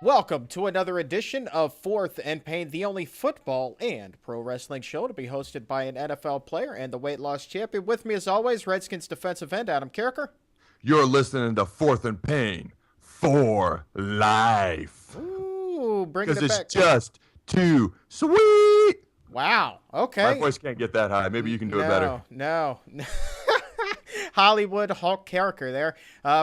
Welcome to another edition of Fourth and Pain, the only football and pro wrestling show to be hosted by an NFL player and the weight loss champion. With me, as always, Redskins defensive end Adam Carriker. You're listening to Fourth and Pain for life. Ooh, bringing it Because back. it's just too sweet. Wow. Okay. My voice can't get that high. Maybe you can do it better. No. Hollywood Hulk Carriker there.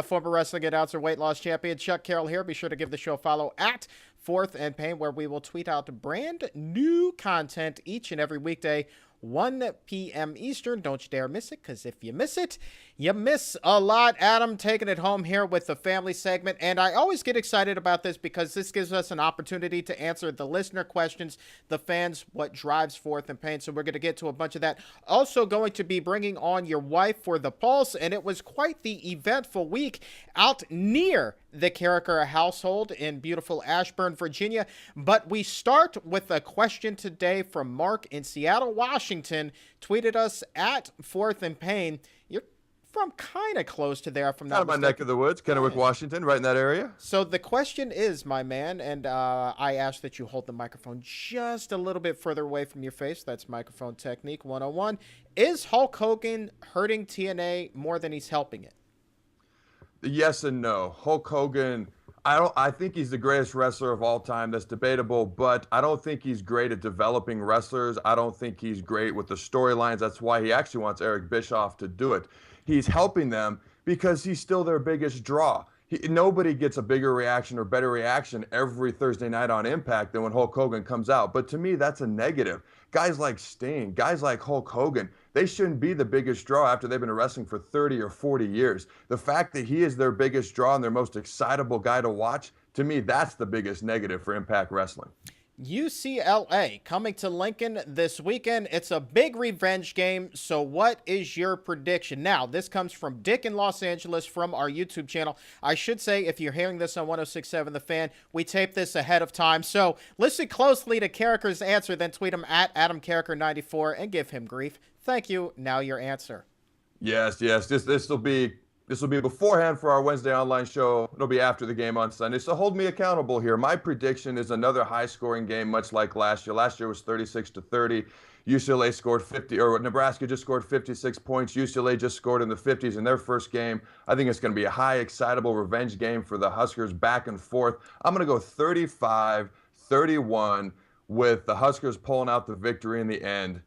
Former wrestling announcer, weight loss champion Chuck Carroll here. Be sure to give the show a follow at Fourth and Pain, where we will tweet out brand new content each and every weekday, 1 p.m. Eastern. Don't you dare miss it, because if you miss it, you miss a lot. Adam taking it home here with the family segment, and I always get excited about this because this gives us an opportunity to answer the listener questions, the fans, what drives Fourth and Pain. So we're going to get to a bunch of that. Also going to be bringing on your wife for the Pulse, and it was quite the eventful week out near the Carriker household in beautiful Ashburn, Virginia. But we start with a question today from Mark in Seattle, Washington. Tweeted us at Fourth and Pain. You're from kind of close to there. From Out of my neck of the woods, Kennewick, Washington, right in that area. So the question is, my man, and I ask that you hold the microphone just a little bit further away from your face. That's microphone technique 101. Is Hulk Hogan hurting TNA more than he's helping it? Yes and no. Hulk Hogan, I think he's the greatest wrestler of all time. That's debatable, but I don't think he's great at developing wrestlers. I don't think he's great with the storylines. That's why he actually wants Eric Bischoff to do it. He's helping them because he's still their biggest draw. Nobody gets a bigger reaction or better reaction every Thursday night on Impact than when Hulk Hogan comes out. But to me, that's a negative. Guys like Sting, guys like Hulk Hogan, they shouldn't be the biggest draw after they've been wrestling for 30 or 40 years. The fact that he is their biggest draw and their most excitable guy to watch, to me, that's the biggest negative for Impact Wrestling. UCLA coming to Lincoln this weekend. It's a big revenge game. So what is your prediction? Now, this comes from Dick in Los Angeles from our YouTube channel. I should say, if you're hearing this on 106.7 The Fan, we taped this ahead of time. So listen closely to Carriker's answer, then tweet him at AdamCarriker94 and give him grief. Thank you. Now your answer. Yes. This will be beforehand for our Wednesday online show. It'll be after the game on Sunday. So hold me accountable here. My prediction is another high-scoring game, much like last year. Last year was 36-30. UCLA scored 50, or Nebraska just scored 56 points. UCLA just scored in the 50s in their first game. I think it's going to be a high, excitable revenge game for the Huskers, back and forth. I'm going to go 35-31 with the Huskers pulling out the victory in the end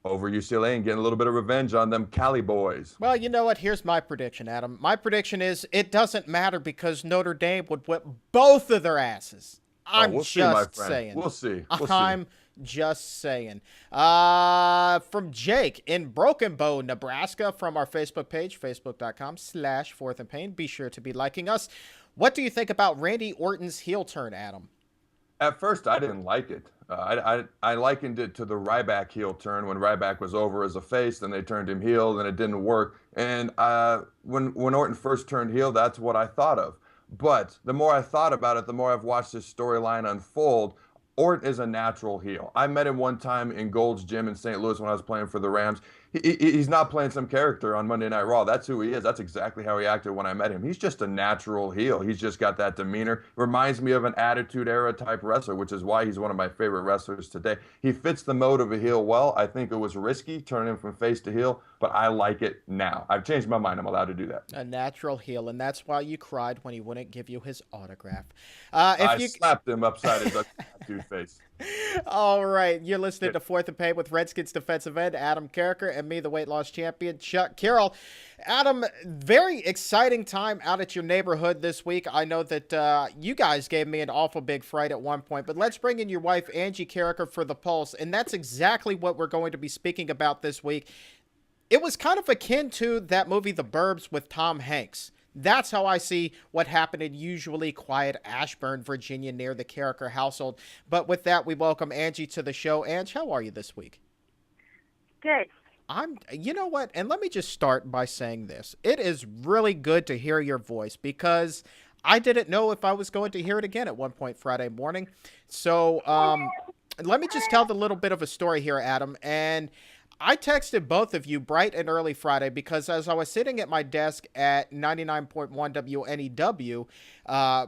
over UCLA and getting a little bit of revenge on them Cali boys. Well, you know what? Here's my prediction, Adam. My prediction is it doesn't matter because Notre Dame would whip both of their asses. I'm just saying. We'll see. I'm just saying. From Jake in Broken Bow, Nebraska, from our Facebook page, facebook.com/Fourth and Pain. Be sure to be liking us. What do you think about Randy Orton's heel turn, Adam? At first, I didn't like it. I likened it to the Ryback heel turn when Ryback was over as a face, then they turned him heel, and it didn't work. And when Orton first turned heel, that's what I thought of. But the more I thought about it, the more I've watched this storyline unfold. Orton is a natural heel. I met him one time in Gold's Gym in St. Louis when I was playing for the Rams. He's not playing some character on Monday Night Raw. That's who he is. That's exactly how he acted when I met him. He's just a natural heel. He's just got that demeanor. Reminds me of an Attitude Era type wrestler, which is why he's one of my favorite wrestlers today. He fits the mode of a heel well. I think it was risky turning him from face to heel, but I like it now. I've changed my mind. I'm allowed to do that. A natural heel, and that's why you cried when he wouldn't give you his autograph. I slapped him upside his dude face. All right, you're listening to Fourth and Pain with Redskins defensive end Adam Carriker and me, the weight loss champion, Chuck Carroll. Adam, very exciting time out at your neighborhood this week. I know that you guys gave me an awful big fright at one point, but let's bring in your wife, Angie Carriker, for the Pulse, and that's exactly what we're going to be speaking about this week. It was kind of akin to that movie, The Burbs, with Tom Hanks. That's how I see what happened in usually quiet Ashburn, Virginia, near the Carriker household. But with that, we welcome Angie to the show. Ange, how are you this week? Good. You know what? And let me just start by saying this. It is really good to hear your voice because I didn't know if I was going to hear it again at one point Friday morning. So let me just tell the little bit of a story here, Adam. And I texted both of you bright and early Friday because as I was sitting at my desk at 99.1 WNEW,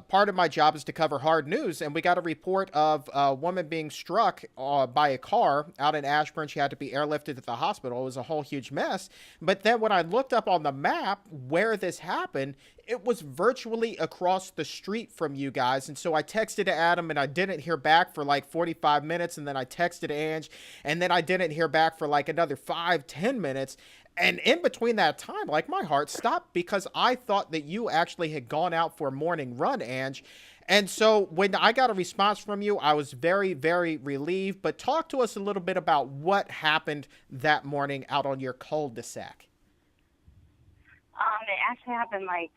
part of my job is to cover hard news, and we got a report of a woman being struck by a car out in Ashburn. She had to be airlifted to the hospital. It was a whole huge mess. But then when I looked up on the map where this happened, it was virtually across the street from you guys. And so I texted to Adam and I didn't hear back for like 45 minutes. And then I texted Ange and then I didn't hear back for like another 5-10 minutes. And in between that time, like my heart stopped because I thought that you actually had gone out for a morning run, Ange. And so when I got a response from you, I was very, very relieved. But talk to us a little bit about what happened that morning out on your cul-de-sac. It actually happened like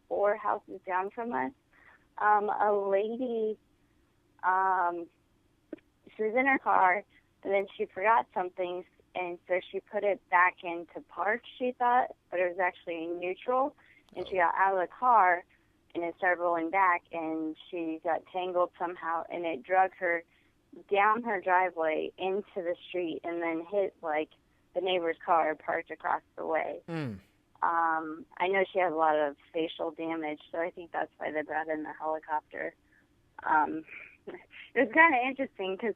4 houses down from us. A lady, she was in her car, and then she forgot something, and so she put it back into park, she thought, but it was actually in neutral, and she got out of the car, and it started rolling back, and she got tangled somehow, and it drug her down her driveway into the street, and then hit, like, the neighbor's car parked across the way. I know she has a lot of facial damage, so I think that's why they brought in the helicopter. It was kind of interesting because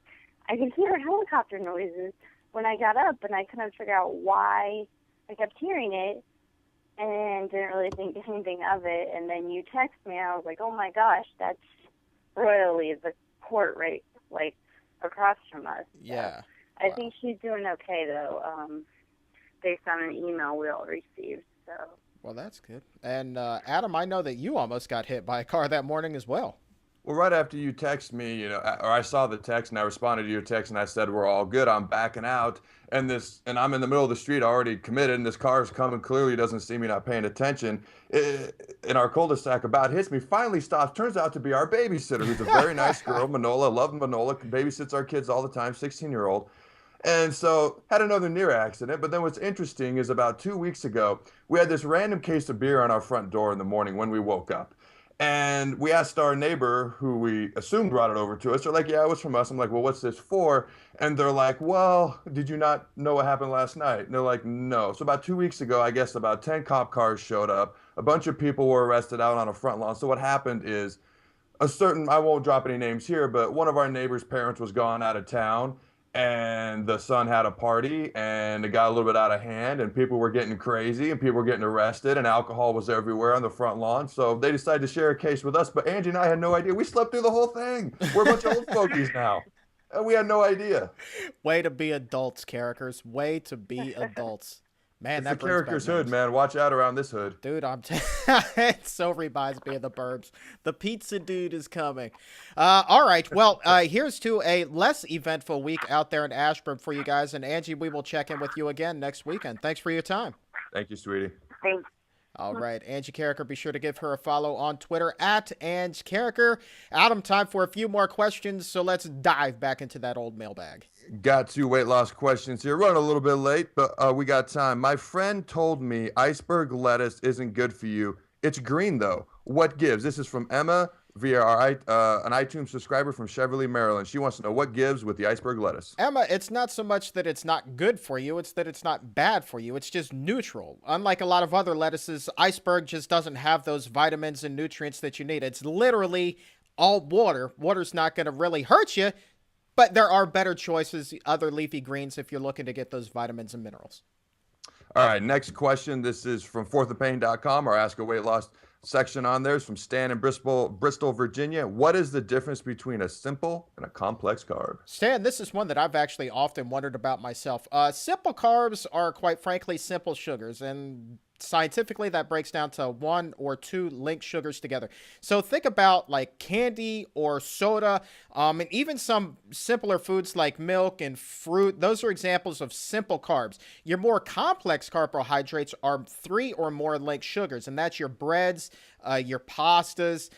I could hear helicopter noises when I got up, and I couldn't figure out why I kept hearing it and didn't really think anything of it. And then you text me, and I was like, oh, my gosh, that's royally the court right, like, across from us. Yeah. So I think she's doing okay, though, based on an email we all received. So. Well, that's good. And Adam, I know that you almost got hit by a car that morning as well. Well, right after you text me, or I saw the text and I responded to your text and I said, we're all good. I'm backing out. And I'm in the middle of the street already committed, and this car is coming, clearly doesn't see me, not paying attention. In our cul-de-sac about hits me, finally stops, turns out to be our babysitter, who's a very nice girl, Manola, love Manola, babysits our kids all the time, 16-year-old. And so had another near accident. But then what's interesting is about 2 weeks ago, we had this random case of beer on our front door in the morning when we woke up. And we asked our neighbor, who we assumed brought it over to us. They're like, yeah, it was from us. I'm like, well, what's this for? And they're like, well, did you not know what happened last night? And they're like, no. So about 2 weeks ago, I guess about 10 cop cars showed up. A bunch of people were arrested out on a front lawn. So what happened is I won't drop any names here, but one of our neighbor's parents was gone out of town. And the son had a party, and it got a little bit out of hand, and people were getting crazy, and people were getting arrested, and alcohol was everywhere on the front lawn. So they decided to share a case with us, but Angie and I had no idea. We slept through the whole thing. We're a bunch of old fogies now, and we had no idea. Way to be adults, Carrikers. Way to be adults. Man, It's that the brings back Carriker's hood, memories. man. Watch out around this hood. Dude, it so reminds me of the Burbs. The pizza dude is coming. All right. Well, here's to a less eventful week out there in Ashburn for you guys. And Angie, we will check in with you again next weekend. Thanks for your time. Thank you, sweetie. Thanks. All right. Angie Carriker, be sure to give her a follow on Twitter at Ange Carriker. Adam, time for a few more questions. So let's dive back into that old mailbag. Got 2 weight loss questions here. Running a little bit late, but we got time. My friend told me iceberg lettuce isn't good for you. It's green, though. What gives? This is from Emma via an iTunes subscriber from Cheverly, Maryland. She wants to know what gives with the iceberg lettuce. Emma, it's not so much that it's not good for you, it's that it's not bad for you. It's just neutral. Unlike a lot of other lettuces, iceberg just doesn't have those vitamins and nutrients that you need. It's literally all water. Water's not going to really hurt you, but there are better choices, other leafy greens, if you're looking to get those vitamins and minerals. All right, next question. This is from fourthofpain.com. Our Ask a Weight Loss section on there is from Stan in Bristol, Virginia. What is the difference between a simple and a complex carb? Stan, this is one that I've actually often wondered about myself. Simple carbs are, quite frankly, simple sugars, and scientifically that breaks down to 1 or 2 linked sugars together. So think about like candy or soda, and even some simpler foods like milk and fruit. Those are examples of simple carbs. Your more complex carbohydrates are 3 or more linked sugars, and that's your breads, your pastas,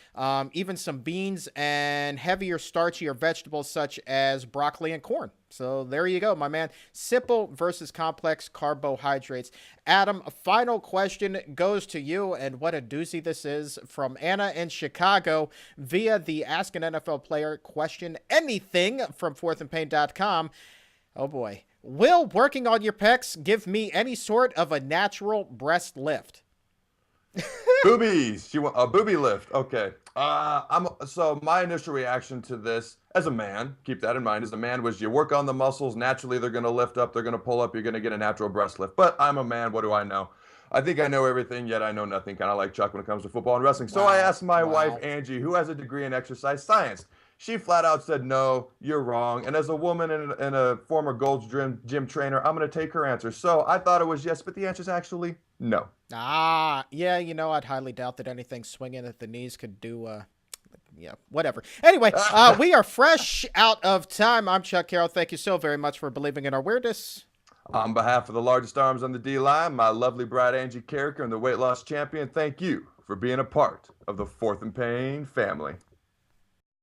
even some beans, and heavier starchier vegetables such as broccoli and corn. So there you go, my man. Simple versus complex carbohydrates. Adam, a final question goes to you, and what a doozy this is, from Anna in Chicago via the Ask an NFL Player question anything from fourthandpain.com. Oh boy. Will working on your pecs give me any sort of a natural breast lift? Boobies. She want a booby lift. Okay. So my initial reaction to this as a man, keep that in mind, as a man was you work on the muscles, naturally they're gonna lift up, they're gonna pull up, you're gonna get a natural breast lift. But I'm a man, what do I know? I think I know everything, yet I know nothing, kind of like Chuck when it comes to football and wrestling. So I asked my wife, Angie, who has a degree in exercise science. She flat out said, no, you're wrong. And as a woman and a former Gold's Gym trainer, I'm going to take her answer. So I thought it was yes, but the answer is actually no. Yeah, I'd highly doubt that anything swinging at the knees could do, yeah, whatever. Anyway, we are fresh out of time. I'm Chuck Carroll. Thank you so very much for believing in our weirdness. On behalf of the largest arms on the D-line, my lovely bride Angie Carriker and the weight loss champion, thank you for being a part of the Fourth and Pain family.